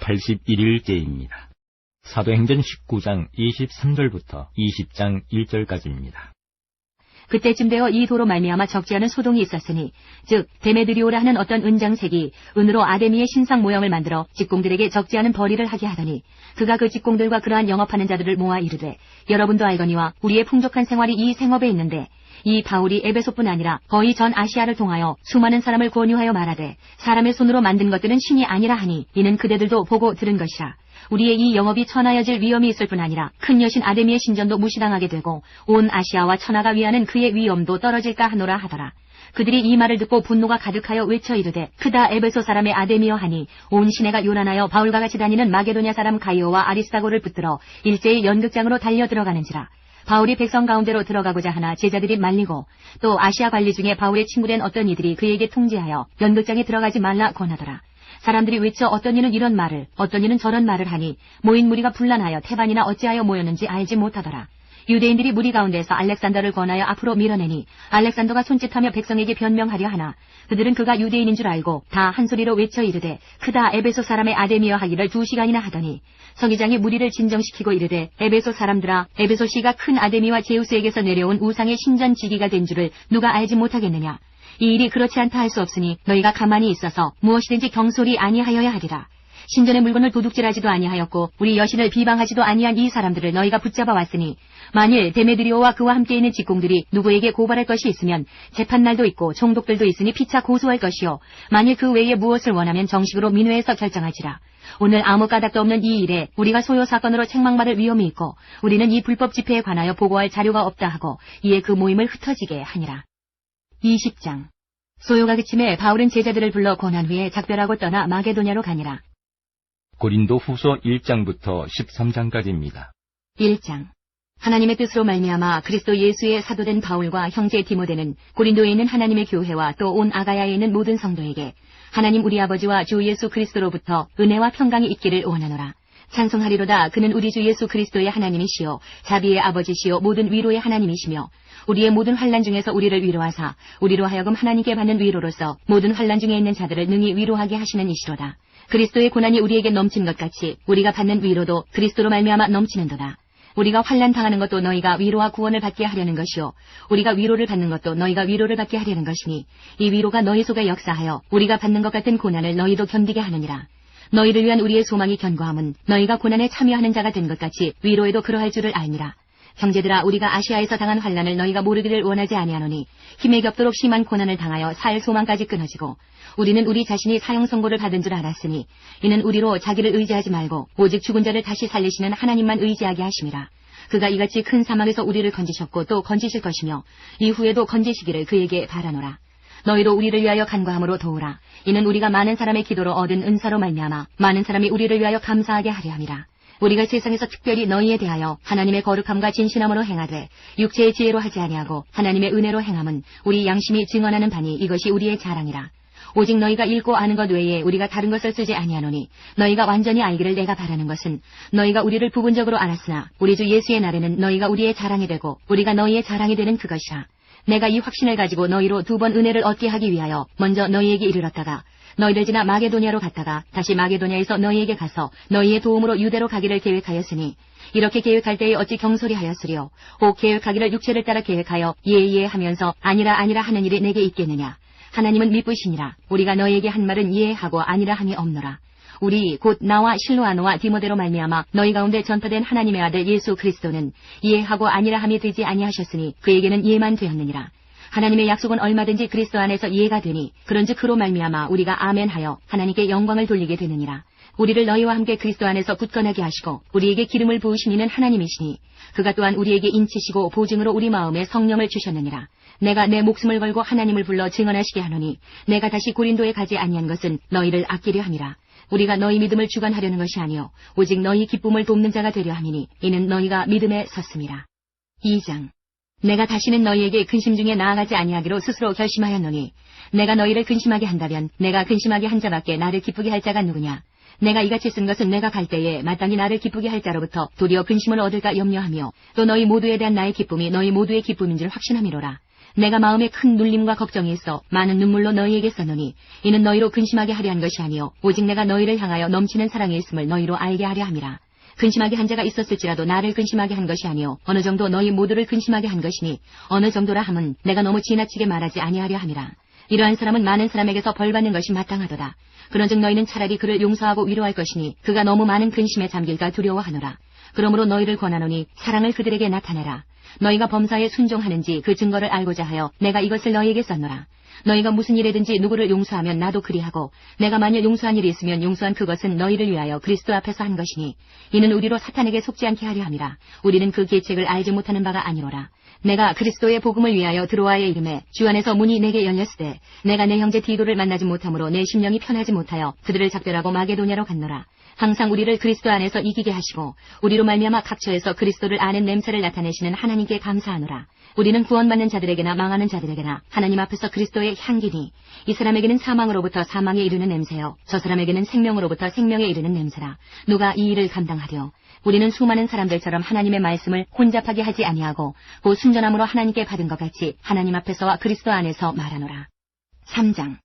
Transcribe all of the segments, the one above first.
81일째입니다. 사도행전 19장 23절부터 20장 1절까지입니다. 그때쯤 되어 이 도로 말미암아 적지 않은 소동이 있었으니 즉 데메드리오라 하는 어떤 은장색이 은으로 아데미의 신상 모형을 만들어 직공들에게 적지 않은 벌이를 하게 하더니 그가 그 직공들과 그러한 영업하는 자들을 모아 이르되 여러분도 알거니와 우리의 풍족한 생활이 이 생업에 있는데 이 바울이 에베소뿐 아니라 거의 전 아시아를 통하여 수많은 사람을 권유하여 말하되 사람의 손으로 만든 것들은 신이 아니라 하니 이는 그대들도 보고 들은 것이라. 우리의 이 영업이 천하여질 위험이 있을 뿐 아니라 큰 여신 아데미의 신전도 무시당하게 되고 온 아시아와 천하가 위하는 그의 위엄도 떨어질까 하노라 하더라. 그들이 이 말을 듣고 분노가 가득하여 외쳐 이르되 크다 에베소 사람의 아데미여 하니 온 시내가 요란하여 바울과 같이 다니는 마게도냐 사람 가이오와 아리스다고를 붙들어 일제히 연극장으로 달려 들어가는지라. 바울이 백성 가운데로 들어가고자 하나 제자들이 말리고 또 아시아 관리 중에 바울의 친구된 어떤 이들이 그에게 통지하여 연극장에 들어가지 말라 권하더라. 사람들이 외쳐 어떤 이는 이런 말을 어떤 이는 저런 말을 하니 모인 무리가 분란하여 태반이나 어찌하여 모였는지 알지 못하더라. 유대인들이 무리 가운데서 알렉산더를 권하여 앞으로 밀어내니 알렉산더가 손짓하며 백성에게 변명하려 하나 그들은 그가 유대인인 줄 알고 다 한 소리로 외쳐 이르되 크다 에베소 사람의 아데미여 하기를 2시간이나 하더니 서기장이 무리를 진정시키고 이르되 에베소 사람들아 에베소시가 큰 아데미와 제우스에게서 내려온 우상의 신전 지기가 된 줄을 누가 알지 못하겠느냐. 이 일이 그렇지 않다 할 수 없으니 너희가 가만히 있어서 무엇이든지 경솔이 아니하여야 하리라. 신전의 물건을 도둑질하지도 아니하였고 우리 여신을 비방하지도 아니한 이 사람들을 너희가 붙잡아 왔으니 만일 데메드리오와 그와 함께 있는 직공들이 누구에게 고발할 것이 있으면 재판날도 있고 총독들도 있으니 피차 고소할 것이요 만일 그 외에 무엇을 원하면 정식으로 민회에서 결정할지라. 오늘 아무 까닭도 없는 이 일에 우리가 소요 사건으로 책망받을 위험이 있고 우리는 이 불법 집회에 관하여 보고할 자료가 없다 하고 이에 그 모임을 흩어지게 하니라. 20장. 소요가 그침에 바울은 제자들을 불러 권한 후에 작별하고 떠나 마게도냐로 가니라. 고린도 후서 1장부터 13장까지입니다. 1장. 하나님의 뜻으로 말미암아 그리스도 예수의 사도된 바울과 형제 디모데는 고린도에 있는 하나님의 교회와 또 온 아가야에 있는 모든 성도에게 하나님 우리 아버지와 주 예수 그리스도로부터 은혜와 평강이 있기를 원하노라. 찬송하리로다. 그는 우리 주 예수 그리스도의 하나님이시요 자비의 아버지시요 모든 위로의 하나님이시며 우리의 모든 환난 중에서 우리를 위로하사 우리로 하여금 하나님께 받는 위로로서 모든 환난 중에 있는 자들을 능히 위로하게 하시는 이시로다. 그리스도의 고난이 우리에게 넘친 것 같이 우리가 받는 위로도 그리스도로 말미암아 넘치는도다. 우리가 환난 당하는 것도 너희가 위로와 구원을 받게 하려는 것이요 우리가 위로를 받는 것도 너희가 위로를 받게 하려는 것이니 이 위로가 너희 속에 역사하여 우리가 받는 것 같은 고난을 너희도 견디게 하느니라. 너희를 위한 우리의 소망이 견고함은 너희가 고난에 참여하는 자가 된 것 같이 위로에도 그러할 줄을 알니라. 형제들아 우리가 아시아에서 당한 환난을 너희가 모르기를 원하지 아니하노니 힘에 겹도록 심한 고난을 당하여 살 소망까지 끊어지고 우리는 우리 자신이 사형 선고를 받은 줄 알았으니 이는 우리로 자기를 의지하지 말고 오직 죽은 자를 다시 살리시는 하나님만 의지하게 하심이라. 그가 이같이 큰 사막에서 우리를 건지셨고 또 건지실 것이며 이후에도 건지시기를 그에게 바라노라. 너희도 우리를 위하여 간과함으로 도우라. 이는 우리가 많은 사람의 기도로 얻은 은사로 말미암아 많은 사람이 우리를 위하여 감사하게 하려 함이라. 우리가 세상에서 특별히 너희에 대하여 하나님의 거룩함과 진실함으로 행하되 육체의 지혜로 하지 아니하고 하나님의 은혜로 행함은 우리 양심이 증언하는 바니 이것이 우리의 자랑이라. 오직 너희가 읽고 아는 것 외에 우리가 다른 것을 쓰지 아니하노니 너희가 완전히 알기를 내가 바라는 것은 너희가 우리를 부분적으로 알았으나 우리 주 예수의 날에는 너희가 우리의 자랑이 되고 우리가 너희의 자랑이 되는 그것이라. 내가 이 확신을 가지고 너희로 2번 은혜를 얻게 하기 위하여 먼저 너희에게 이르렀다가 너희를 지나 마게도냐로 갔다가 다시 마게도냐에서 너희에게 가서 너희의 도움으로 유대로 가기를 계획하였으니 이렇게 계획할 때에 어찌 경솔히 하였으리요. 혹 계획하기를 육체를 따라 계획하여 예예 하면서 아니라 하는 일이 내게 있겠느냐. 하나님은 미쁘시니라. 우리가 너희에게 한 말은 예하고 아니라 함이 없노라. 우리 곧 나와 실로아노와 디모데로 말미암아 너희 가운데 전파된 하나님의 아들 예수 그리스도는 예하고 아니라 함이 되지 아니하셨으니 그에게는 예만 되었느니라. 하나님의 약속은 얼마든지 그리스도 안에서 예가 되니 그런즉 그로 말미암아 우리가 아멘하여 하나님께 영광을 돌리게 되느니라. 우리를 너희와 함께 그리스도 안에서 굳건하게 하시고 우리에게 기름을 부으신 이는 하나님이시니 그가 또한 우리에게 인치시고 보증으로 우리 마음에 성령을 주셨느니라. 내가 내 목숨을 걸고 하나님을 불러 증언하시게 하노니 내가 다시 고린도에 가지 아니한 것은 너희를 아끼려 함이라. 우리가 너희 믿음을 주관하려는 것이 아니요 오직 너희 기쁨을 돕는 자가 되려 함이니 이는 너희가 믿음에 섰음이라. 2장. 내가 다시는 너희에게 근심 중에 나아가지 아니하기로 스스로 결심하였노니 내가 너희를 근심하게 한다면 내가 근심하게 한 자밖에 나를 기쁘게 할 자가 누구냐. 내가 이같이 쓴 것은 내가 갈 때에 마땅히 나를 기쁘게 할 자로부터 도리어 근심을 얻을까 염려하며 또 너희 모두에 대한 나의 기쁨이 너희 모두의 기쁨인 줄 확신함이로라. 내가 마음에 큰 눌림과 걱정이 있어 많은 눈물로 너희에게 써노니 이는 너희로 근심하게 하려 한 것이 아니요 오직 내가 너희를 향하여 넘치는 사랑이 있음을 너희로 알게 하려 함이라. 근심하게 한 자가 있었을지라도 나를 근심하게 한 것이 아니요 어느 정도 너희 모두를 근심하게 한 것이니 어느 정도라 함은 내가 너무 지나치게 말하지 아니하려 함이라. 이러한 사람은 많은 사람에게서 벌받는 것이 마땅하도다. 그런즉 너희는 차라리 그를 용서하고 위로할 것이니 그가 너무 많은 근심에 잠길까 두려워하노라. 그러므로 너희를 권하노니 사랑을 그들에게 나타내라. 너희가 범사에 순종하는지 그 증거를 알고자 하여 내가 이것을 너희에게 썼노라. 너희가 무슨 일이든지 누구를 용서하면 나도 그리하고 내가 만일 용서한 일이 있으면 용서한 그것은 너희를 위하여 그리스도 앞에서 한 것이니 이는 우리로 사탄에게 속지 않게 하려 함이라. 우리는 그 계책을 알지 못하는 바가 아니로라. 내가 그리스도의 복음을 위하여 드로아의 이름에 주 안에서 문이 내게 열렸으되 내가 내 형제 디도를 만나지 못하므로 내 심령이 편하지 못하여 그들을 작별하고 마게도냐로 갔노라. 항상 우리를 그리스도 안에서 이기게 하시고 우리로 말미암아 각처에서 그리스도를 아는 냄새를 나타내시는 하나님께 감사하노라. 우리는 구원받는 자들에게나 망하는 자들에게나 하나님 앞에서 그리스도의 향기니 이 사람에게는 사망으로부터 사망에 이르는 냄새요 저 사람에게는 생명으로부터 생명에 이르는 냄새라. 누가 이 일을 감당하려? 우리는 수많은 사람들처럼 하나님의 말씀을 혼잡하게 하지 아니하고 곧 순전함으로 하나님께 받은 것 같이 하나님 앞에서와 그리스도 안에서 말하노라. 3장.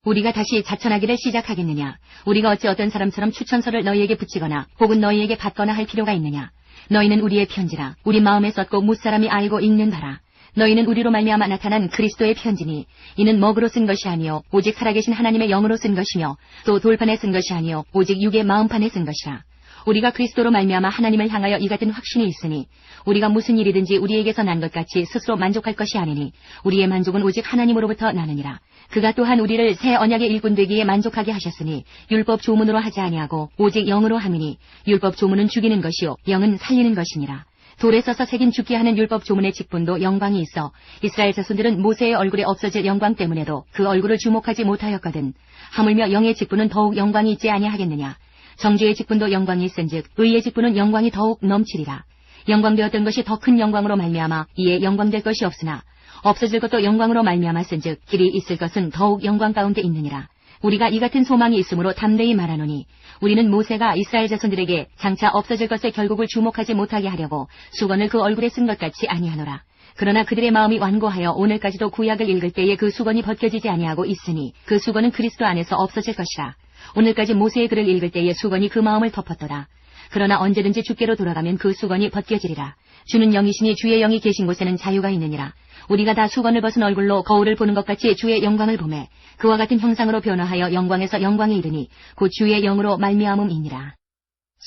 우리가 다시 자천하기를 시작하겠느냐? 우리가 어찌 어떤 사람처럼 추천서를 너희에게 붙이거나 혹은 너희에게 받거나 할 필요가 있느냐? 너희는 우리의 편지라 우리 마음에 썼고 무사람이 알고 읽는 바라. 너희는 우리로 말미암아 나타난 그리스도의 편지니 이는 먹으로 쓴 것이 아니요 오직 살아계신 하나님의 영으로 쓴 것이며 또 돌판에 쓴 것이 아니요 오직 육의 마음판에 쓴 것이라. 우리가 그리스도로 말미암아 하나님을 향하여 이 같은 확신이 있으니 우리가 무슨 일이든지 우리에게서 난 것 같이 스스로 만족할 것이 아니니 우리의 만족은 오직 하나님으로부터 나느니라. 그가 또한 우리를 새 언약의 일꾼 되기에 만족하게 하셨으니 율법 조문으로 하지 아니하고 오직 영으로 함이니 율법 조문은 죽이는 것이요 영은 살리는 것이니라. 돌에 써서 새긴 죽게 하는 율법 조문의 직분도 영광이 있어 이스라엘 자손들은 모세의 얼굴에 없어질 영광 때문에도 그 얼굴을 주목하지 못하였거든. 하물며 영의 직분은 더욱 영광이 있지 아니하겠느냐. 정죄의 직분도 영광이 있은즉 의의 직분은 영광이 더욱 넘치리라. 영광되었던 것이 더 큰 영광으로 말미암아 이에 영광될 것이 없으나 없어질 것도 영광으로 말미암았은즉 길이 있을 것은 더욱 영광 가운데 있느니라. 우리가 이 같은 소망이 있으므로 담대히 말하노니 우리는 모세가 이스라엘 자손들에게 장차 없어질 것의 결국을 주목하지 못하게 하려고 수건을 그 얼굴에 쓴 것 같이 아니하노라. 그러나 그들의 마음이 완고하여 오늘까지도 구약을 읽을 때에 그 수건이 벗겨지지 아니하고 있으니 그 수건은 그리스도 안에서 없어질 것이라. 오늘까지 모세의 글을 읽을 때에 수건이 그 마음을 덮었도다. 그러나 언제든지 주께로 돌아가면 그 수건이 벗겨지리라. 주는 영이시니 주의 영이 계신 곳에는 자유가 있느니라. 우리가 다 수건을 벗은 얼굴로 거울을 보는 것 같이 주의 영광을 보매 그와 같은 형상으로 변화하여 영광에서 영광에 이르니 곧 주의 영으로 말미암음이니라.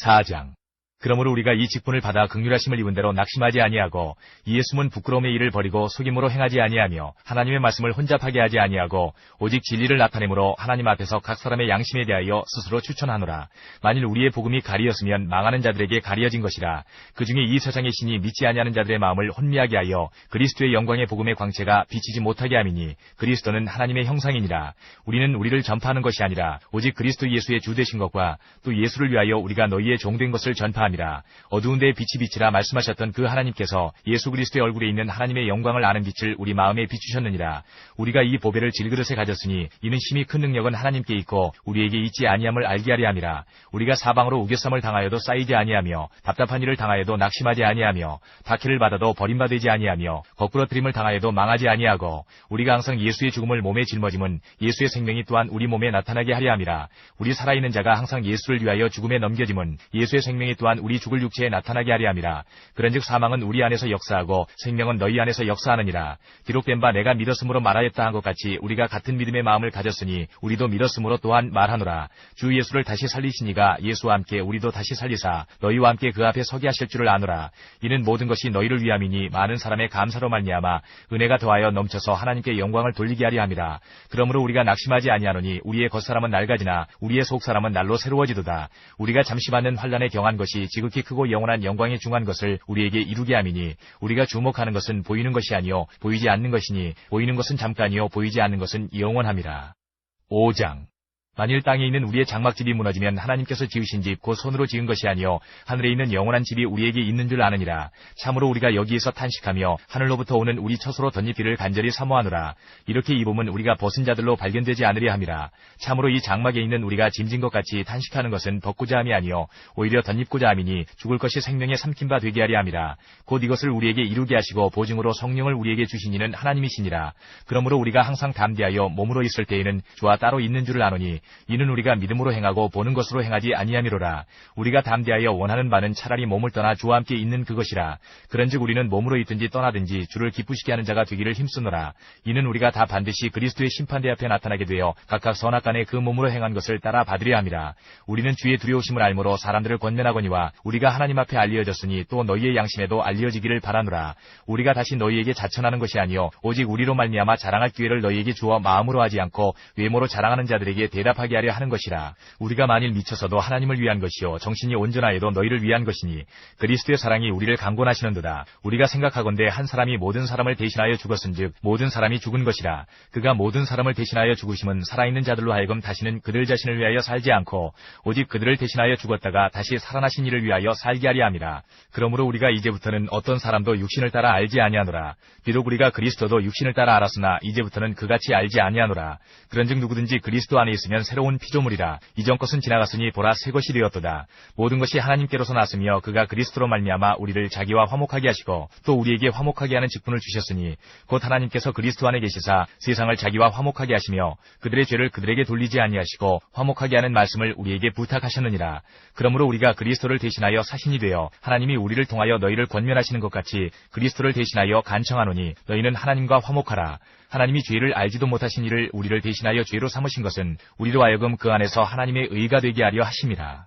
4장. 그러므로 우리가 이 직분을 받아 긍휼하심을 입은 대로 낙심하지 아니하고 이에 숨은 부끄러움의 일을 버리고 속임으로 행하지 아니하며 하나님의 말씀을 혼잡하게 하지 아니하고 오직 진리를 나타내므로 하나님 앞에서 각 사람의 양심에 대하여 스스로 추천하노라. 만일 우리의 복음이 가리였으면 망하는 자들에게 가리어진 것이라. 그중에 이 세상의 신이 믿지 아니하는 자들의 마음을 혼미하게 하여 그리스도의 영광의 복음의 광채가 비치지 못하게 함이니 그리스도는 하나님의 형상이니라. 우리는 우리를 전파하는 것이 아니라 오직 그리스도 예수의 주 되신 것과 또 예수를 위하여 우리가 너희의 종된 것을 전파하니라. 어두운 데에 빛이 비치라 말씀하셨던 그 하나님께서 예수 그리스도의 얼굴에 있는 하나님의 영광을 아는 빛을 우리 마음에 비추셨느니라. 우리가 이 보배를 질그릇에 가졌으니 이는 심히 큰 능력은 하나님께 있고 우리에게 있지 아니함을 알게 하려 함이라. 우리가 사방으로 우겨쌈을 당하여도 쌓이지 아니하며 답답한 일을 당하여도 낙심하지 아니하며 박해를 받아도 버림받지 아니하며 거꾸러뜨림을 당하여도 망하지 아니하고 우리가 항상 예수의 죽음을 몸에 짊어짐은 예수의 생명이 또한 우리 몸에 나타나게 하려 함이라. 우리 살아있는 자가 항상 예수를 위하여 죽음에 넘겨짐은 예수의 생명이 또한 우리 죽을 육체에 나타나게 하려 함이라. 그런즉 사망은 우리 안에서 역사하고 생명은 너희 안에서 역사하느니라. 기록된 바 내가 믿었으므로 말하였다 한 것 같이 우리가 같은 믿음의 마음을 가졌으니 우리도 믿었으므로 또한 말하노라. 주 예수를 다시 살리시니가 예수와 함께 우리도 다시 살리사 너희와 함께 그 앞에 서게 하실 줄을 아노라. 이는 모든 것이 너희를 위함이니 많은 사람의 감사로 말미암아 은혜가 더하여 넘쳐서 하나님께 영광을 돌리게 하려 함이라. 그러므로 우리가 낙심하지 아니하노니 우리의 겉사람은 낡아지나 우리의 속사람은 날로 새로워지도다. 우리가 잠시 받는 환난에 경한 것이 지극히 크고 영원한 영광에 중한 것을 우리에게 이루게 함이니 우리가 주목하는 것은 보이는 것이 아니요 보이지 않는 것이니 보이는 것은 잠깐이요 보이지 않는 것은 영원함이라. 5장. 만일 땅에 있는 우리의 장막집이 무너지면 하나님께서 지으신 집 곧 손으로 지은 것이 아니요 하늘에 있는 영원한 집이 우리에게 있는 줄 아느니라. 참으로 우리가 여기에서 탄식하며 하늘로부터 오는 우리 처소로 덧입기를 간절히 사모하노라. 이렇게 입으면 우리가 벗은 자들로 발견되지 않으려 함이라. 참으로 이 장막에 있는 우리가 짐진 것 같이 탄식하는 것은 벗고자 함이 아니요 오히려 덧입고자 함이니 죽을 것이 생명에 삼킨 바 되게 하려 함이라. 곧 이것을 우리에게 이루게 하시고 보증으로 성령을 우리에게 주시니는 하나님이시니라. 그러므로 우리가 항상 담대하여 몸으로 있을 때에는 주와 따로 있는 줄을 아노니 이는 우리가 믿음으로 행하고 보는 것으로 행하지 아니함이로라. 우리가 담대하여 원하는 바는 차라리 몸을 떠나 주와 함께 있는 그것이라. 그런즉 우리는 몸으로 있든지 떠나든지 주를 기쁘시게 하는 자가 되기를 힘쓰노라. 이는 우리가 다 반드시 그리스도의 심판대 앞에 나타나게 되어 각각 선악간에 그 몸으로 행한 것을 따라 받으려 함이라. 우리는 주의 두려우심을 알므로 사람들을 권면하거니와 우리가 하나님 앞에 알려졌으니 또 너희의 양심에도 알려지기를 바라노라. 우리가 다시 너희에게 자천하는 것이 아니요 오직 우리로 말미암아 자랑할 기회를 너희에게 주어 마음으로 하지 않고 외모로 자랑하는 자들에게 대답하게 하려 하는 것이라. 우리가 만일 미쳐서도 하나님을 위한 것이요 정신이 온전하여도 너희를 위한 것이니 그리스도의 사랑이 우리를 강권하시는도다. 우리가 생각하건대 한 사람이 모든 사람을 대신하여 죽었은즉 모든 사람이 죽은 것이라. 그가 모든 사람을 대신하여 죽으심은 살아있는 자들로 하여금 다시는 그들 자신을 위하여 살지 않고 오직 그들을 대신하여 죽었다가 다시 살아나신 이를 위하여 살게 하려 함이라. 그러므로 우리가 이제부터는 어떤 사람도 육신을 따라 알지 아니하노라. 비록 우리가 그리스도도 육신을 따라 알았으나 이제부터는 그같이 알지 아니하노라. 그런즉 누구든지 그리스도 안에 있으면 새로운 피조물이라. 이전 것은 지나갔으니 보라 새 것이 되었도다. 모든 것이 하나님께로서 났으며 그가 그리스도로 말미암아 우리를 자기와 화목하게 하시고 또 우리에게 화목하게 하는 직분을 주셨으니 곧 하나님께서 그리스도 안에 계시사 세상을 자기와 화목하게 하시며 그들의 죄를 그들에게 돌리지 아니하시고 화목하게 하는 말씀을 우리에게 부탁하셨느니라. 그러므로 우리가 그리스도를 대신하여 사신이 되어 하나님이 우리를 통하여 너희를 권면하시는 것 같이 그리스도를 대신하여 간청하노니 너희는 하나님과 화목하라. 하나님이 죄를 알지도 못하신 이를 우리를 대신하여 죄로 삼으신 것은 우리로 하여금 그 안에서 하나님의 의가 되게 하려 하심이라.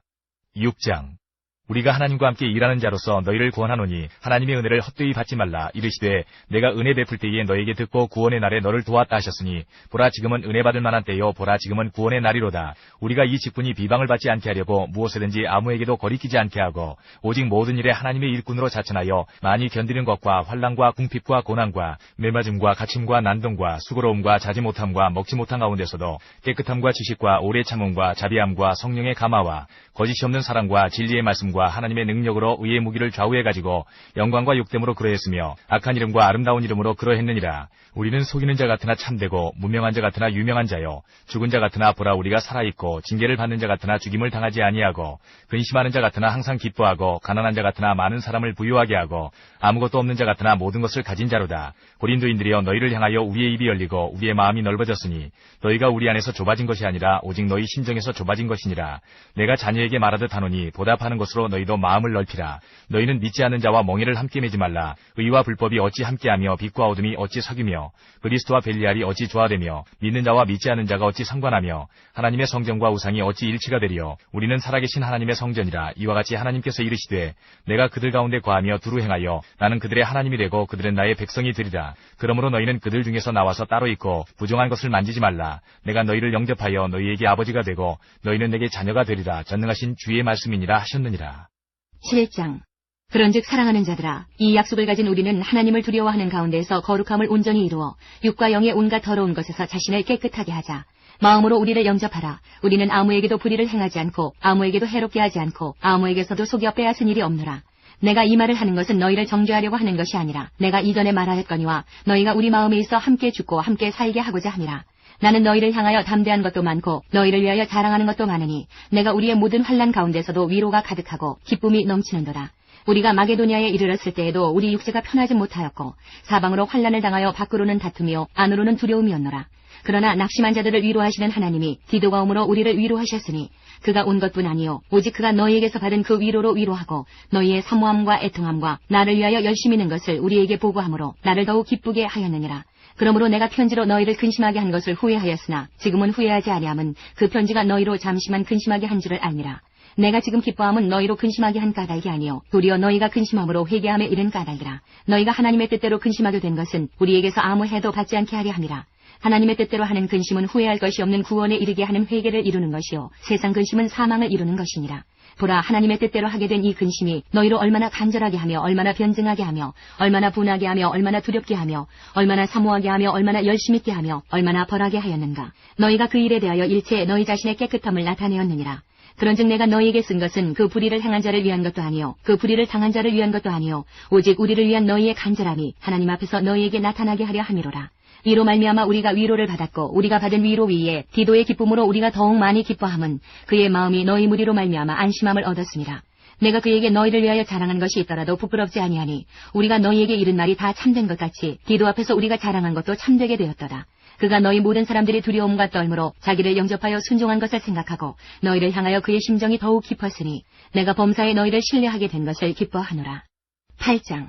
6장 우리가 하나님과 함께 일하는 자로서 너희를 구원하노니 하나님의 은혜를 헛되이 받지 말라. 이르시되 내가 은혜 베풀 때에 너에게 듣고 구원의 날에 너를 도왔다 하셨으니 보라 지금은 은혜 받을 만한 때요 보라 지금은 구원의 날이로다. 우리가 이 직분이 비방을 받지 않게 하려고 무엇이든지 아무에게도 거리끼지 않게 하고 오직 모든 일에 하나님의 일꾼으로 자천하여 많이 견디는 것과 환난과 궁핍과 고난과 매맞음과 갇힘과 난동과 수고로움과 자지 못함과 먹지 못한 가운데서도 깨끗함과 지식과 오래 참음과 자비함과 성령의 감화와 거짓이 없는 사랑과 진리의 말씀과 하나님의 능력으로 의의 무기를 좌우해가지고 영광과 욕됨으로 그러했으며 악한 이름과 아름다운 이름으로 그러했느니라. 우리는 속이는 자 같으나 참되고 무명한 자 같으나 유명한 자요 죽은 자 같으나 보라 우리가 살아있고 징계를 받는 자 같으나 죽임을 당하지 아니하고 근심하는 자 같으나 항상 기뻐하고 가난한 자 같으나 많은 사람을 부유하게 하고 아무것도 없는 자 같으나 모든 것을 가진 자로다. 고린도인들이여 너희를 향하여 우리의 입이 열리고 우리의 마음이 넓어졌으니 너희가 우리 안에서 좁아진 것이 아니라 오직 너희 심정에서 좁아진 것이니라. 내가 자녀에게 말하듯 하노니 보답하는 것으로 너희도 마음을 넓히라. 너희는 믿지 않는 자와 멍에를 함께 매지 말라. 의와 불법이 어찌 함께하며 빛과 어둠이 어찌 사귀며 그리스도와 벨리알이 어찌 조화되며 믿는 자와 믿지 않는 자가 어찌 상관하며 하나님의 성전과 우상이 어찌 일치가 되리요. 우리는 살아계신 하나님의 성전이라. 이와 같이 하나님께서 이르시되 내가 그들 가운데 거하며 두루 행하여 나는 그들의 하나님이 되고 그들은 나의 백성이 되리라. 그러므로 너희는 그들 중에서 나와서 따로 있고 부정한 것을 만지지 말라. 내가 너희를 영접하여 너희에게 아버지가 되고 너희는 내게 자녀가 되리라. 전능하신 주의 말씀이니라 하셨느니라. 7장 그런즉 사랑하는 자들아 이 약속을 가진 우리는 하나님을 두려워하는 가운데서 거룩함을 온전히 이루어 육과 영의 온갖 더러운 것에서 자신을 깨끗하게 하자. 마음으로 우리를 영접하라. 우리는 아무에게도 불의를 행하지 않고 아무에게도 해롭게 하지 않고 아무에게서도 속여 빼앗은 일이 없노라. 내가 이 말을 하는 것은 너희를 정죄하려고 하는 것이 아니라 내가 이전에 말하였거니와 너희가 우리 마음에 있어 함께 죽고 함께 살게 하고자 함이라. 나는 너희를 향하여 담대한 것도 많고 너희를 위하여 자랑하는 것도 많으니 내가 우리의 모든 환난 가운데서도 위로가 가득하고 기쁨이 넘치는도다. 우리가 마게도냐에 이르렀을 때에도 우리 육체가 편하지 못하였고 사방으로 환난을 당하여 밖으로는 다툼이요 안으로는 두려움이었노라. 그러나 낙심한 자들을 위로하시는 하나님이 디도가 오므로 우리를 위로하셨으니 그가 온 것뿐 아니요 오직 그가 너희에게서 받은 그 위로로 위로하고 너희의 사모함과 애통함과 나를 위하여 열심히 는 것을 우리에게 보고하므로 나를 더욱 기쁘게 하였느니라. 그러므로 내가 편지로 너희를 근심하게 한 것을 후회하였으나 지금은 후회하지 아니함은 그 편지가 너희로 잠시만 근심하게 한 줄을 알니라. 내가 지금 기뻐함은 너희로 근심하게 한 까닭이 아니요 도리어 너희가 근심함으로 회개함에 이른 까닭이라. 너희가 하나님의 뜻대로 근심하게 된 것은 우리에게서 아무 해도 받지 않게 하려 함이라. 하나님의 뜻대로 하는 근심은 후회할 것이 없는 구원에 이르게 하는 회개를 이루는 것이요 세상 근심은 사망을 이루는 것이니라. 보라, 하나님의 뜻대로 하게 된 이 근심이 너희로 얼마나 간절하게 하며 얼마나 변증하게 하며 얼마나 분하게 하며 얼마나 두렵게 하며 얼마나 사모하게 하며 얼마나 열심 있게 하며 얼마나 벌하게 하였는가. 너희가 그 일에 대하여 일체 너희 자신의 깨끗함을 나타내었느니라. 그런즉 내가 너희에게 쓴 것은 그 불의를 행한 자를 위한 것도 아니요 그 불의를 당한 자를 위한 것도 아니요 오직 우리를 위한 너희의 간절함이 하나님 앞에서 너희에게 나타나게 하려 함이로라. 이로 말미암아 우리가 위로를 받았고 우리가 받은 위로 위에 디도의 기쁨으로 우리가 더욱 많이 기뻐함은 그의 마음이 너희 무리로 말미암아 안심함을 얻었습니다. 내가 그에게 너희를 위하여 자랑한 것이 있더라도 부끄럽지 아니하니 우리가 너희에게 이른 말이 다 참된 것 같이 디도 앞에서 우리가 자랑한 것도 참되게 되었도다. 그가 너희 모든 사람들이 두려움과 떨므로 자기를 영접하여 순종한 것을 생각하고 너희를 향하여 그의 심정이 더욱 깊었으니 내가 범사에 너희를 신뢰하게 된 것을 기뻐하노라. 8장.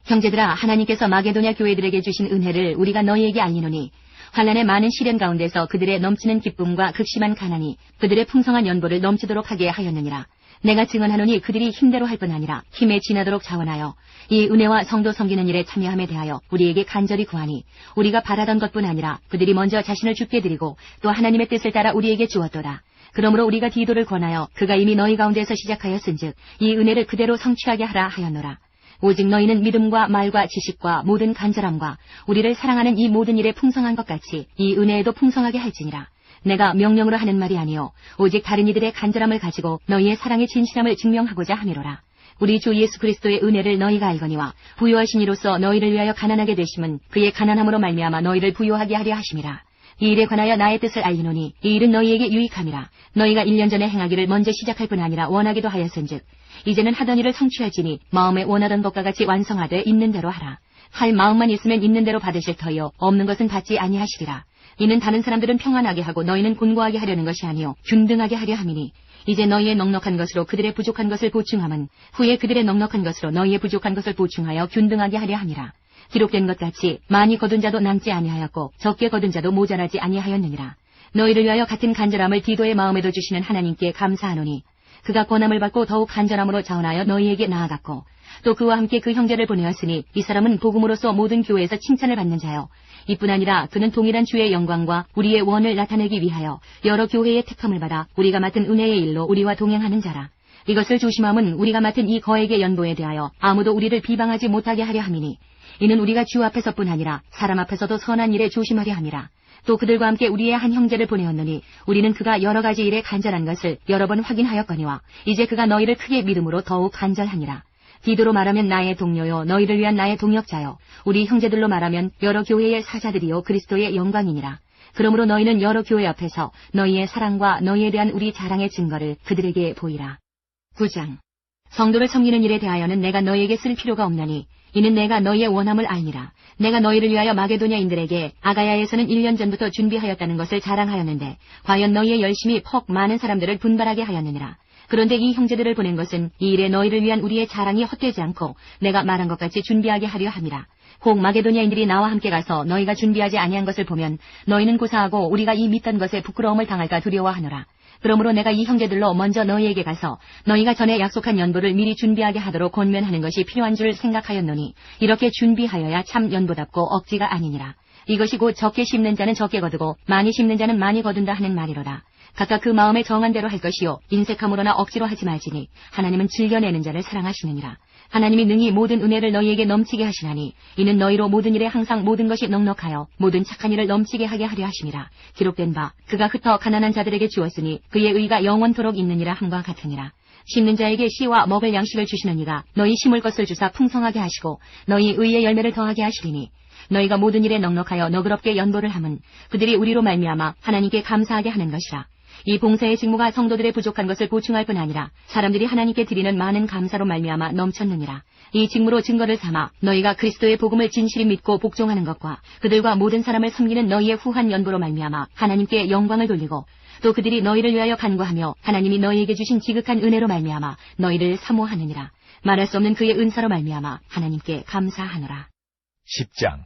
형제들아, 하나님께서 마게도냐 교회들에게 주신 은혜를 우리가 너희에게 알리노니 환난의 많은 시련 가운데서 그들의 넘치는 기쁨과 극심한 가난이 그들의 풍성한 연보를 넘치도록 하게 하였느니라. 내가 증언하노니 그들이 힘대로 할 뿐 아니라 힘에 지나도록 자원하여 이 은혜와 성도 섬기는 일에 참여함에 대하여 우리에게 간절히 구하니 우리가 바라던 것뿐 아니라 그들이 먼저 자신을 주께 드리고 또 하나님의 뜻을 따라 우리에게 주었도다. 그러므로 우리가 디도를 권하여 그가 이미 너희 가운데서 시작하였은즉 이 은혜를 그대로 성취하게 하라 하였노라. 오직 너희는 믿음과 말과 지식과 모든 간절함과 우리를 사랑하는 이 모든 일에 풍성한 것 같이 이 은혜에도 풍성하게 할지니라. 내가 명령으로 하는 말이 아니요 오직 다른 이들의 간절함을 가지고 너희의 사랑의 진실함을 증명하고자 함이로라. 우리 주 예수 그리스도의 은혜를 너희가 알거니와 부요하신 이로써 너희를 위하여 가난하게 되심은 그의 가난함으로 말미암아 너희를 부요하게 하려 하심이라. 이 일에 관하여 나의 뜻을 알리노니 이 일은 너희에게 유익함이라. 너희가 1년 전에 행하기를 먼저 시작할 뿐 아니라 원하기도 하였은즉 이제는 하던 일을 성취할지니 마음에 원하던 것과 같이 완성하되 있는 대로 하라. 할 마음만 있으면 있는 대로 받으실 터이요 없는 것은 받지 아니하시리라. 이는 다른 사람들은 평안하게 하고 너희는 곤고하게 하려는 것이 아니요 균등하게 하려 함이니 이제 너희의 넉넉한 것으로 그들의 부족한 것을 보충함은 후에 그들의 넉넉한 것으로 너희의 부족한 것을 보충하여 균등하게 하려 함이라. 기록된 것 같이 많이 거둔 자도 남지 아니하였고 적게 거둔 자도 모자라지 아니하였느니라. 너희를 위하여 같은 간절함을 디도의 마음에도 주시는 하나님께 감사하노니 그가 권함을 받고 더욱 간절함으로 자원하여 너희에게 나아갔고 또 그와 함께 그 형제를 보내었으니 이 사람은 복음으로서 모든 교회에서 칭찬을 받는 자요 이뿐 아니라 그는 동일한 주의 영광과 우리의 원을 나타내기 위하여 여러 교회의 택함을 받아 우리가 맡은 은혜의 일로 우리와 동행하는 자라. 이것을 조심함은 우리가 맡은 이 거액의 연보에 대하여 아무도 우리를 비방하지 못하게 하려 함이니 이는 우리가 주 앞에서뿐 아니라 사람 앞에서도 선한 일에 조심하려 함이라. 또 그들과 함께 우리의 한 형제를 보내었느니 우리는 그가 여러 가지 일에 간절한 것을 여러 번 확인하였거니와 이제 그가 너희를 크게 믿음으로 더욱 간절하니라. 디도로 말하면 나의 동료요 너희를 위한 나의 동역자요 우리 형제들로 말하면 여러 교회의 사자들이요 그리스도의 영광이니라. 그러므로 너희는 여러 교회 앞에서 너희의 사랑과 너희에 대한 우리 자랑의 증거를 그들에게 보이라. 9장. 성도를 섬기는 일에 대하여는 내가 너희에게 쓸 필요가 없나니 이는 내가 너희의 원함을 알니라. 내가 너희를 위하여 마게도냐인들에게 아가야에서는 1년 전부터 준비하였다는 것을 자랑하였는데 과연 너희의 열심이 퍽 많은 사람들을 분발하게 하였느니라. 그런데 이 형제들을 보낸 것은 이 일에 너희를 위한 우리의 자랑이 헛되지 않고 내가 말한 것 같이 준비하게 하려 함이라. 혹 마게도냐인들이 나와 함께 가서 너희가 준비하지 아니한 것을 보면 너희는 고사하고 우리가 이 믿던 것에 부끄러움을 당할까 두려워하노라. 그러므로 내가 이 형제들로 먼저 너희에게 가서 너희가 전에 약속한 연보를 미리 준비하게 하도록 권면하는 것이 필요한 줄 생각하였노니 이렇게 준비하여야 참 연보답고 억지가 아니니라. 이것이 곧 적게 심는 자는 적게 거두고 많이 심는 자는 많이 거둔다 하는 말이로라. 각각 그 마음에 정한 대로 할 것이요 인색함으로나 억지로 하지 말지니 하나님은 즐겨내는 자를 사랑하시느니라. 하나님이 능히 모든 은혜를 너희에게 넘치게 하시나니 이는 너희로 모든 일에 항상 모든 것이 넉넉하여 모든 착한 일을 넘치게 하게 하려 하심이라. 기록된 바 그가 흩어 가난한 자들에게 주었으니 그의 의가 영원토록 있느니라 함과 같으니라. 심는 자에게 씨와 먹을 양식을 주시는 이가 너희 심을 것을 주사 풍성하게 하시고 너희 의의 열매를 더하게 하시리니 너희가 모든 일에 넉넉하여 너그럽게 연보를 함은 그들이 우리로 말미암아 하나님께 감사하게 하는 것이라. 이 봉사의 직무가 성도들의 부족한 것을 보충할 뿐 아니라 사람들이 하나님께 드리는 많은 감사로 말미암아 넘쳤느니라. 이 직무로 증거를 삼아 너희가 그리스도의 복음을 진실히 믿고 복종하는 것과 그들과 모든 사람을 섬기는 너희의 후한 연보로 말미암아 하나님께 영광을 돌리고 또 그들이 너희를 위하여 간구하며 하나님이 너희에게 주신 지극한 은혜로 말미암아 너희를 사모하느니라. 말할 수 없는 그의 은사로 말미암아 하나님께 감사하노라. 10장.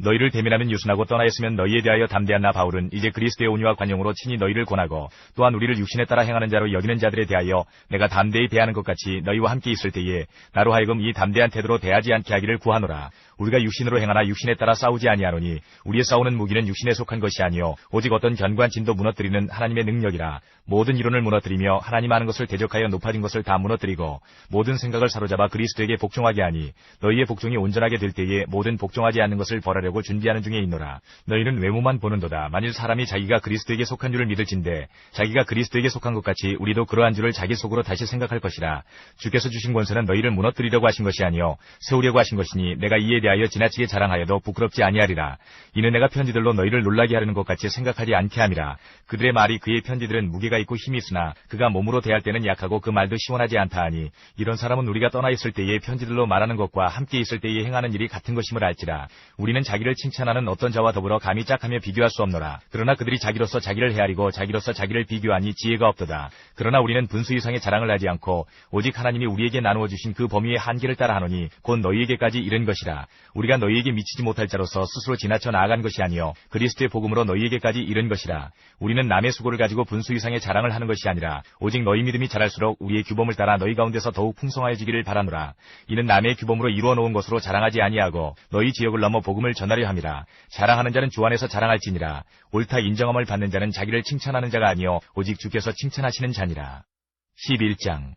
너희를 대면하면 유순하고 떠나였으면 너희에 대하여 담대한 나 바울은 이제 그리스도의 온유와 관용으로 친히 너희를 권하고 또한 우리를 육신에 따라 행하는 자로 여기는 자들에 대하여 내가 담대히 대하는 것 같이 너희와 함께 있을 때에 나로 하여금 이 담대한 태도로 대하지 않게 하기를 구하노라. 우리가 육신으로 행하나 육신에 따라 싸우지 아니하노니 우리의 싸우는 무기는 육신에 속한 것이 아니요 오직 어떤 견고한 진도 무너뜨리는 하나님의 능력이라. 모든 이론을 무너뜨리며 하나님 아는 것을 대적하여 높아진 것을 다 무너뜨리고 모든 생각을 사로잡아 그리스도에게 복종하게 하니 너희의 복종이 온전하게 될 때에 모든 복종하지 않는 것을 벌하려고 준비하는 중에 있노라. 너희는 외모만 보는도다. 만일 사람이 자기가 그리스도에게 속한 줄을 믿을진대 자기가 그리스도에게 속한 것 같이 우리도 그러한 줄을 자기 속으로 다시 생각할 것이라. 주께서 주신 권세는 너희를 무너뜨리려고 하신 것이 아니요 세우려고 하신 것이니 내가 이에 대하여 지나치게 자랑하여도 부끄럽지 아니하리라. 이는 내가 편지들로 너희를 놀라게 하려는 것 같이 생각하지 않게 함이라. 그들의 말이 그의 편지들은 무게가 있고 힘이 있으나 그가 몸으로 대할 때는 약하고 그 말도 시원하지 않다 하니 이런 사람은 우리가 떠나 있을 때에 편지들로 말하는 것과 함께 있을 때에 행하는 일이 같은 것임을 알지라. 우리는 자기를 칭찬하는 어떤 자와 더불어 감히 짝하며 비교할 수 없노라. 그러나 그들이 자기로서 자기를 헤아리고 자기로서 자기를 비교하니 지혜가 없도다. 그러나 우리는 분수 이상의 자랑을 하지 않고 오직 하나님이 우리에게 나누어 주신 그 범위의 한계를 따라 하노니 곧 너희에게까지 이른 것이라. 우리가 너희에게 미치지 못할 자로서 스스로 지나쳐 나아간 것이 아니요 그리스도의 복음으로 너희에게까지 이른 것이라. 우리는 남의 수고를 가지고 분수 이상의 자랑을 하는 것이 아니라 오직 너희 믿음이 자랄수록 우리의 규범을 따라 너희 가운데서 더욱 풍성하여지기를 바라노라. 이는 남의 규범으로 이루어 놓은 것으로 자랑하지 아니하고 너희 지역을 넘어 복음을 전하려 함이라. 자랑하는 자는 주 안에서 자랑할지니라. 옳다 인정함을 받는 자는 자기를 칭찬하는 자가 아니요 오직 주께서 칭찬하시는 자니라. 11장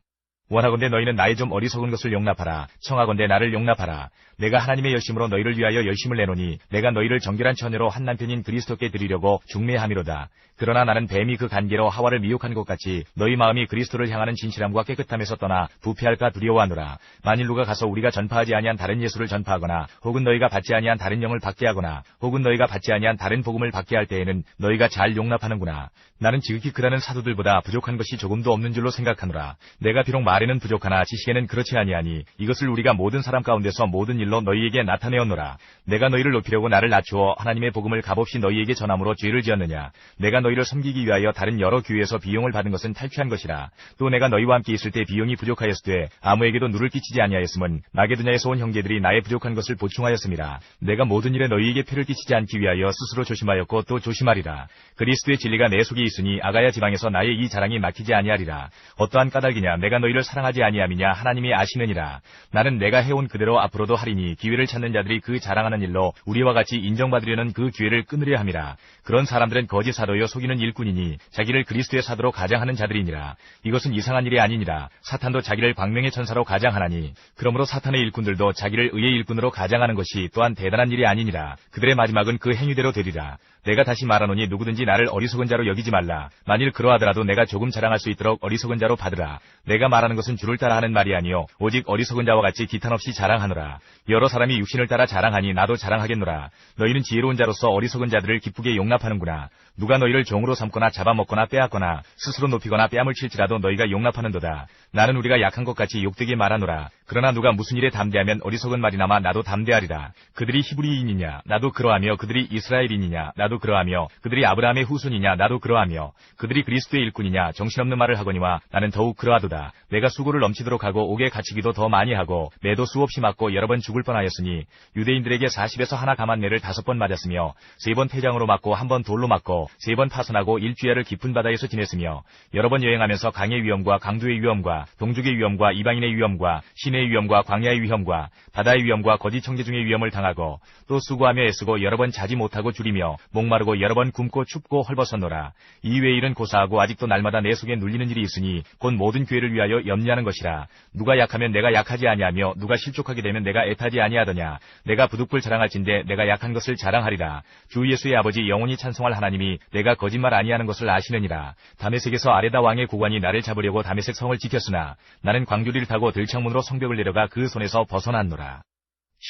원하건대 너희는 나의 좀 어리석은 것을 용납하라. 청하건대 나를 용납하라. 내가 하나님의 열심으로 너희를 위하여 열심을 내노니 내가 너희를 정결한 처녀로 한 남편인 그리스도께 드리려고 중매함이로다. 그러나 나는 뱀이 그 간계로 하와를 미혹한 것 같이 너희 마음이 그리스도를 향하는 진실함과 깨끗함에서 떠나 부패할까 두려워하노라. 만일 누가 가서 우리가 전파하지 아니한 다른 예수를 전파하거나 혹은 너희가 받지 아니한 다른 영을 받게 하거나 혹은 너희가 받지 아니한 다른 복음을 받게 할 때에는 너희가 잘 용납하는구나. 나는 지극히 크다는 사도들보다 부족한 것이 조금도 없는 줄로 생각하노라. 내가 비록 말에는 부족하나 지식에는 그렇지 아니하니 이것을 우리가 모든 사람 가운데서 모든 일로 너희에게 나타내었노라. 내가 너희를 높이려고 나를 낮추어 하나님의 복음을 값없이 너희에게 전함으로 죄를 지었느냐. 내가 너희를 섬기기 위하여 다른 여러 교회에서 비용을 받은 것은 탈취한 것이라. 또 내가 너희와 함께 있을 때 비용이 부족하였으되 아무에게도 누를 끼치지 아니하였음은 마게도냐에서 온 형제들이 나의 부족한 것을 보충하였음이라. 내가 모든 일에 너희에게 피를 끼치지 않기 위하여 스스로 조심하였고 또 조심하리라. 그리스도의 진리가 내 속에 있으니 아가야 지방에서 나의 이 자랑이 막히지 아니하리라. 어떠한 까닭이냐 내가 너희를 사랑하지 아니함이냐 하나님이 아시느니라. 나는 내가 해온 그대로 앞으로도 하리니 기회를 찾는 자들이 그 자랑하는 일로 우리와 같이 인정받으려는 그 기회를 끊으려 함이라. 그런 사람들은 거짓 사도여 속이는 일꾼이니 자기를 그리스도의 사도로 가장하는 자들이니라. 이것은 이상한 일이 아니니라. 사탄도 자기를 광명의 천사로 가장하나니 그러므로 사탄의 일꾼들도 자기를 의의 일꾼으로 가장하는 것이 또한 대단한 일이 아니니라. 그들의 마지막은 그 행위대로 되리라. 내가 다시 말하노니 누구든지 나를 어리석은 자로 여기지 말라. 만일 그러하더라도 내가 조금 자랑할 수 있도록 어리석은 자로 받으라. 내가 말하는 것은 주를 따라 하는 말이 아니요 오직 어리석은 자와 같이 기탄 없이 자랑하노라. 여러 사람이 육신을 따라 자랑하니 나도 자랑하겠노라. 너희는 지혜로운 자로서 어리석은 자들을 기쁘게 용납하는구나. 누가 너희를 종으로 삼거나 잡아먹거나 빼앗거나 스스로 높이거나 뺨을 칠지라도 너희가 용납하는도다. 나는 우리가 약한 것 같이 욕되게 말하노라. 그러나 누가 무슨 일에 담대하면 어리석은 말이나마 나도 담대하리라. 그들이 히브리인이냐 나도 그러하며 그들이 이스라엘인이냐 나도 그러하며 그들이 아브라함의 후손이냐 나도 그러하며 그들이 그리스도의 일꾼이냐 정신없는 말을 하거니와 나는 더욱 그러하도다. 내가 수고를 넘치도록 하고 옥에 갇히기도 더 많이 하고 매도 수없이 맞고 여러 번 죽을 뻔하였으니 유대인들에게 40에서 하나 감한 매를 5번 맞았으며 3번 태장으로 맞고 1번 돌로 맞고 3번 파손하고 일주야를 깊은 바다에서 지냈으며 여러 번 여행하면서 강의 위험과 강도의 위험과 동족의 위험과 이방인의 위험과 시내의 위험과 광야의 위험과 바다의 위험과 거짓 청지중의 위험을 당하고 또 수고하며 애쓰고 여러 번 자지 못하고 줄이며 목마르고 여러 번 굶고 춥고 헐벗었노라. 이외의 일은 고사하고 아직도 날마다 내 속에 눌리는 일이 있으니 곧 모든 교회를 위하여 염려하는 것이라. 누가 약하면 내가 약하지 아니하며 누가 실족하게 되면 내가 애타지 아니하더냐. 내가 부득불 자랑할진대 내가 약한 것을 자랑하리라. 주 예수의 아버지 영원히 찬송할 하나님이 내가 거짓말 아니하는 것을 아시느니라. 다메섹에서 아레다 왕의 고관이 나를 잡으려고 다메섹 성을 지켰으나 나는 광주리를 타고 들창문으로 성벽을 내려가 그 손에서 벗어났노라.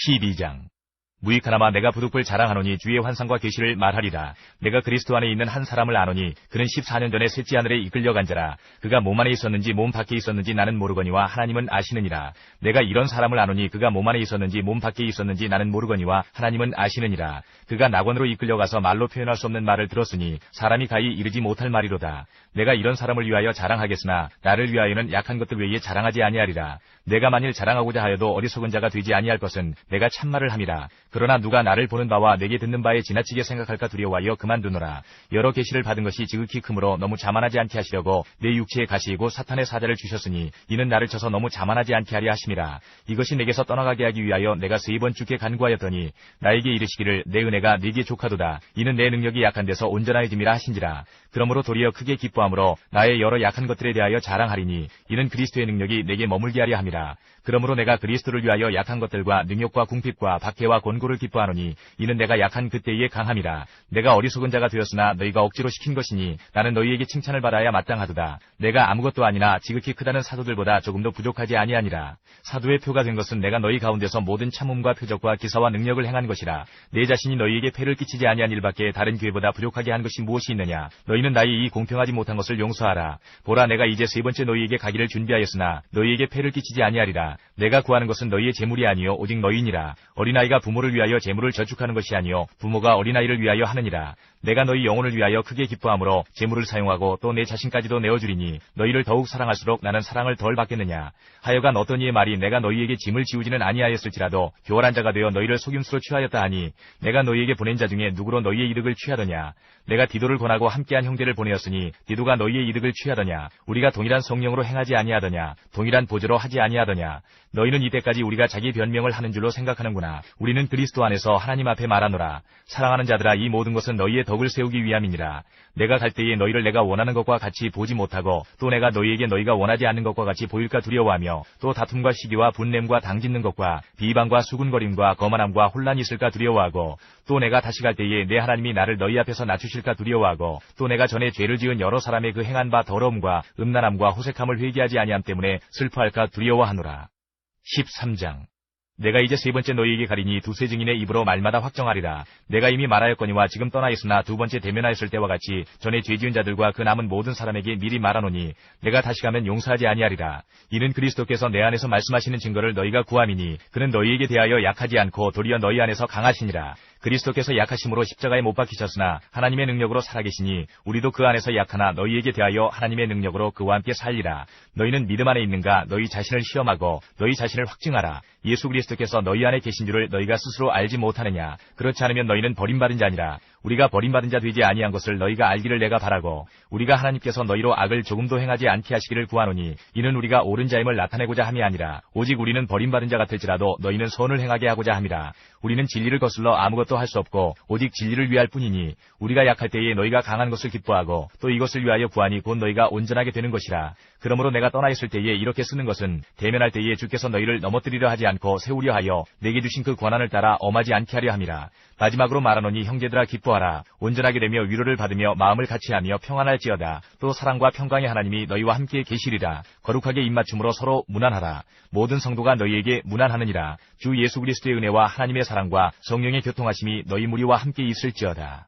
12장 무익하나마 내가 부득불 자랑하노니 주의 환상과 계시를 말하리라. 내가 그리스도 안에 있는 한 사람을 아노니 그는 14년 전에 셋째 하늘에 이끌려간 자라. 그가 몸 안에 있었는지 몸 밖에 있었는지 나는 모르거니와 하나님은 아시느니라. 내가 이런 사람을 아노니 그가 몸 안에 있었는지 몸 밖에 있었는지 나는 모르거니와 하나님은 아시느니라. 그가 낙원으로 이끌려가서 말로 표현할 수 없는 말을 들었으니 사람이 가히 이르지 못할 말이로다. 내가 이런 사람을 위하여 자랑하겠으나 나를 위하여는 약한 것들 외에 자랑하지 아니하리라. 내가 만일 자랑하고자 하여도 어리석은 자가 되지 아니할 것은 내가 참말을 함이라. 그러나 누가 나를 보는 바와 내게 듣는 바에 지나치게 생각할까 두려워하여 그만두노라. 여러 계시를 받은 것이 지극히 크므로 너무 자만하지 않게 하시려고 내 육체에 가시이고 사탄의 사자를 주셨으니 이는 나를 쳐서 너무 자만하지 않게 하려 하심이라. 이것이 내게서 떠나가게 하기 위하여 내가 3번 주께 간구하였더니 나에게 이르시기를 내 은혜가 네게 족하도다. 이는 내 능력이 약한 데서 온전하여짐이라 하신지라. 그러므로 도리어 크게 기뻐함으로 나의 여러 약한 것들에 대하여 자랑하리니 이는 그리스도의 능력이 내게 머물게 하려 함이라. 그러므로 내가 그리스도를 위하여 약한 것들과 능욕과 궁핍과 박해와 곤고를 기뻐하노니 이는 내가 약한 그때에 강함이라. 내가 어리석은 자가 되었으나 너희가 억지로 시킨 것이니 나는 너희에게 칭찬을 받아야 마땅하도다. 내가 아무것도 아니나 지극히 크다는 사도들보다 조금도 부족하지 아니하니라. 사도의 표가 된 것은 내가 너희 가운데서 모든 참음과 표적과 기사와 능력을 행한 것이라. 내 자신이 너희에게 폐를 끼치지 아니한 일밖에 다른 교회보다 부족하게 한 것이 무엇이 있느냐. 너희는 나의 이 공평하지 못한 것을 용서하라. 보라, 내가 이제 3번째 너희에게 가기를 준비하였으나 너희에게 폐를 끼치지 아니하리라. 내가 구하는 것은 너희의 재물이 아니요 오직 너희니라. 어린아이가 부모를 위하여 재물을 저축하는 것이 아니요 부모가 어린아이를 위하여 하느니라. 내가 너희 영혼을 위하여 크게 기뻐함으로 재물을 사용하고 또 내 자신까지도 내어주리니 너희를 더욱 사랑할수록 나는 사랑을 덜 받겠느냐. 하여간 어떤 이의 말이 내가 너희에게 짐을 지우지는 아니하였을지라도 교활한 자가 되어 너희를 속임수로 취하였다 하니 내가 너희에게 보낸 자 중에 누구로 너희의 이득을 취하더냐. 내가 디도를 권하고 함께한 형제를 보내었으니 디도가 너희의 이득을 취하더냐. 우리가 동일한 성령으로 행하지 아니하더냐. 동일한 보조로 하지 아니하더냐. 너희는 이때까지 우리가 자기 변명을 하는 줄로 생각하는구나. 우리는 그리스도 안에서 하나님 앞에 말하노라. 사랑하는 자들아, 이 모든 것은 너희의 덕을 세우기 위함이니라. 내가 갈 때에 너희를 내가 원하는 것과 같이 보지 못하고 또 내가 너희에게 너희가 원하지 않는 것과 같이 보일까 두려워하며 또 다툼과 시기와 분냄과 당짓는 것과 비방과 수군거림과 거만함과 혼란이 있을까 두려워하고 또 내가 다시 갈 때에 내 하나님이 나를 너희 앞에서 낮추실까 두려워하고 또 내가 전에 죄를 지은 여러 사람의 그 행한 바 더러움과 음란함과 호색함을 회개하지 아니함 때문에 슬퍼할까 두려워하노라. 13장. 내가 이제 3번째 너희에게 가리니 두세 증인의 입으로 말마다 확정하리라. 내가 이미 말하였거니와 지금 떠나 있으나 2번째 대면하였을 때와 같이 전에 죄지은 자들과 그 남은 모든 사람에게 미리 말하노니 내가 다시 가면 용서하지 아니하리라. 이는 그리스도께서 내 안에서 말씀하시는 증거를 너희가 구함이니 그는 너희에게 대하여 약하지 않고 도리어 너희 안에서 강하시니라. 그리스도께서 약하심으로 십자가에 못 박히셨으나 하나님의 능력으로 살아계시니 우리도 그 안에서 약하나 너희에게 대하여 하나님의 능력으로 그와 함께 살리라. 너희는 믿음 안에 있는가? 너희 자신을 시험하고 너희 자신을 확증하라. 예수 그리스도께서 너희 안에 계신 줄을 너희가 스스로 알지 못하느냐? 그렇지 않으면 너희는 버림받은 자니라. 우리가 버림받은 자 되지 아니한 것을 너희가 알기를 내가 바라고 우리가 하나님께서 너희로 악을 조금도 행하지 않게 하시기를 구하노니 이는 우리가 옳은 자임을 나타내고자 함이 아니라 오직 우리는 버림받은 자 같을지라도 너희는 선을 행하게 하고자 함이라. 우리는 진리를 거슬러 아무것도 할 수 없고 오직 진리를 위할 뿐이니 우리가 약할 때에 너희가 강한 것을 기뻐하고 또 이것을 위하여 구하니 곧 너희가 온전하게 되는 것이라. 그러므로 내가 떠나 있을 때에 이렇게 쓰는 것은 대면할 때에 주께서 너희를 넘어뜨리려 하지 않고 세우려 하여 내게 주신 그 권한을 따라 엄하지 않게 하려 함이라. 마지막으로 말하노니 형제들아 기뻐하라. 온전하게 되며 위로를 받으며 마음을 같이하며 평안할지어다. 또 사랑과 평강의 하나님이 너희와 함께 계시리라. 거룩하게 입맞춤으로 서로 문안하라. 모든 성도가 너희에게 문안하느니라. 주 예수 그리스도의 은혜와 하나님의 사랑과 성령의 교통하심이 너희 무리와 함께 있을지어다.